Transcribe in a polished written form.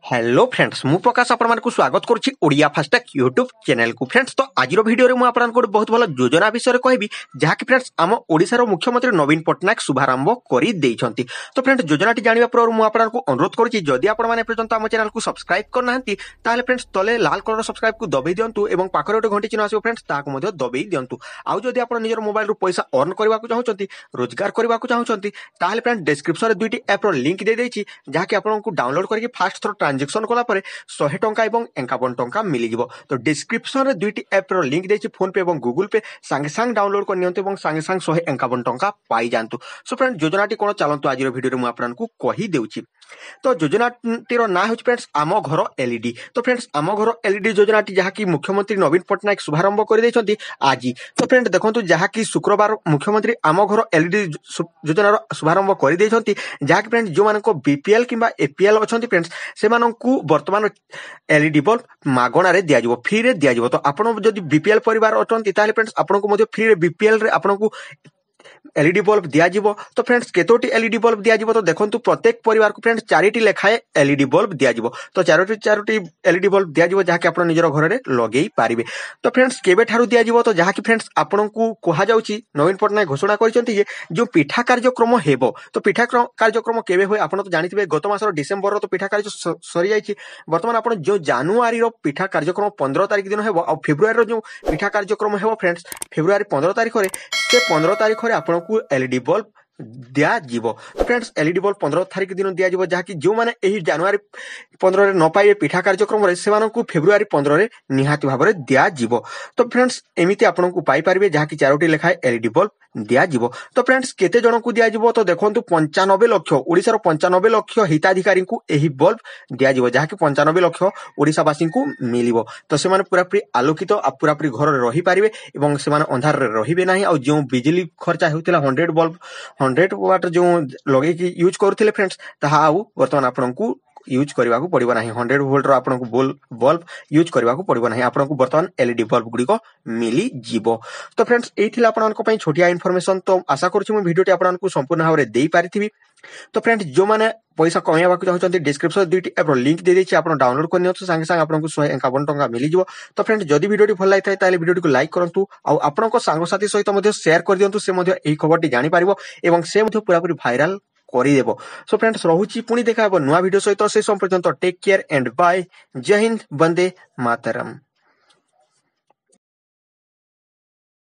Hello friends मु प्रकाश आपण मानकु स्वागत करूची ओडिया फास्टैग यूट्यूब चैनल को फ्रेंड्स। तो आज वीडियो रे मु आपण को बहुत भलो योजना विषय कहबी जहा कि फ्रेंड्स आम ओडिसा रो मुख्यमंत्री नवीन पटनायक शुभारंभ करि देइछंती। तो फ्रेंड्स योजनाटी जानिबा पर मु आपण को अनुरोध करूची जदि आपण माने पर्यंत आम चैनल को सब्सक्राइब करनाहंती ताले फ्रेंड्स तले लाल कलर सब्सक्राइब को दबेई दियंतु एवं पाखरे ओटे घंटी चिन्ह आसीबो फ्रेंड्स ताको मध्ये दबेई दियंतु। आउ जदि आपण निजर मोबाइल रो पैसा अर्न करबा को चाहउचंती रोजगार करबा को चाहउचंती ताले फ्रेंड्स डिस्क्रिप्शन रे दुईटी ऐप रो लिंक दे देइची जहा कि आपण को डाउनलोड करके फास्ट थ्रो ट्रांजैक्शन कला परे 100 टंका एवं 51 टंका मिल जिवो। तो डिस्क्रिप्शन रे दुईटी ऐप रो लिंक देछि फोन पे एवं गूगल पे संगे संग डाउनलोड कर नियंतु एवं संगे संग 151 टंका पाई जानतु। सो फ्रेंड योजनाटी कोन चलंतु आज रो वीडियो रे मु आपन को कहि देउछि। तो योजनाटी रो ना होछि फ्रेंड्स आम घर एलईडी। तो फ्रेंड्स आम घर एलईडी योजनाटी जहा कि मुख्यमंत्री नवीन पटनायक शुभारंभ कर दैछंती आज। तो फ्रेंड देखंतु जहा कि शुक्रवार मुख्यमंत्री आम घर एलईडी योजना रो शुभारंभ कर दैछंती जहा कि फ्रेंड्स जो मानको बीपीएल किबा एपीएल अछंती फ्रेंड्स से मानकु वर्तमान एलईडी बल्ब मागणा रे दिया जिवो फ्री रे दिया जिवो। तो आपण जदि बीपीएल परिवार अछंती ताले फ्रेंड्स आपण को मध्ये फ्री रे बीपीएल रे आपण को एलईडी बल्ब दिया जिवो। तो फ्रेंड्स केतोटी एलईडी बल्ब दिया जिवो तो देखंतु प्रत्येक परिवार को फ्रेंड्स 4टी लेखाए एलईडी बल्ब दिया जिवो। तो 4टी एलईडी बल्ब दिया जिवो जहा कि आपण निजर घर रे लगेई पारिबे। तो फ्रेंड्स केबे ठारू दिया जिवो तो जहा कि फ्रेंड्स आपण को कोहा जाउची नवीन पटनायक घोषणा करिसंती जे जो पिठा कार्यक्रम हेबो। तो पिठा कार्यक्रम केबे होय आपण तो जानिथिबे गत मासर डिसेंबर रो तो पिठा कार्य सरी जाईची। वर्तमान आपण जो जनवरी रो पिठा कार्यक्रम 15 तारिख दिन हेबो और फेब्रुआरी रो जो पिठा कार्यक्रम हेबो फ्रेंड्स फेब्रुआरी 15 तारिख रे से 15 तारिख रे आपण को एलईडी बल्ब दिया जीवो। तो फ्रेंड्स एलईडी बल्ब 15 तारिख दिन दिया जीवो जहा कि जो माने एही जनवरी 15 रे न पाइबे पिठा कार्यक्रम रे से मानकु फेब्रुआरी 15 रे निहाती भाबरे दिया जीवो। तो फ्रेंड्स एमिति आपण को पाई परिबे जहा कि 4टी लेखाए एलईडी बल्ब दिया जीवो। तो फ्रेंड्स केते जण को दिया जीवो तो देखंतु 95 लाख ओडिसा रो 95 लाख हिताधिकारी को एही बल्ब दिया जीवो जहा कि 95 लाख ओडिसा वासी को मिलिवो। तो से माने पूरा पूरी आलोकित पूरा पूरी घर रे रही परिबे एवं से माने अंधार रे रहिबे नाही। और जो बिजली खर्चा होतिला 100 बल्ब 100 वाट जो लगे कि यूज करथिले फ्रेंड्स ताहा आउ वर्तमान आपण को यूज करबा को पड़िबो नाही। 100 वोल्ट रो आपण को बल्ब यूज करबा को पड़िबो नाही। आपण को वर्तमान एलईडी बल्ब गुडी को मिली जीवो। तो फ्रेंड्स एथिला आपण को पई छोटिया इन्फॉर्मेशन। तो आशा करछि मु वीडियोटी आपण को संपूर्ण भाव रे देई पारिथिबी। तो फ्रेंड्स जो माने पैसा कमाइबा को चाहउचंती डिस्क्रिप्शन दुईटी ऐप रो लिंक दे देछि आपण डाउनलोड करनियो तो संगे संग आपण को 151 टंका मिली जिवो। तो फ्रेंड्स जदि वीडियोटी भल लागिथाय ताले वीडियोटी को लाइक करंतु और आपण को सांग साथी सहित मध्ये शेयर कर दियंतु से मध्ये एही खबरटी जानि पारिबो एवं से मध्ये पूरा पूरी वायरल करि देबो। सो फ्रेंड्स रहुची पुनी देखाबो नुवा वीडियो सहित से संपर्यंत टेक केयर एंड बाय। जय हिंद वंदे मातरम।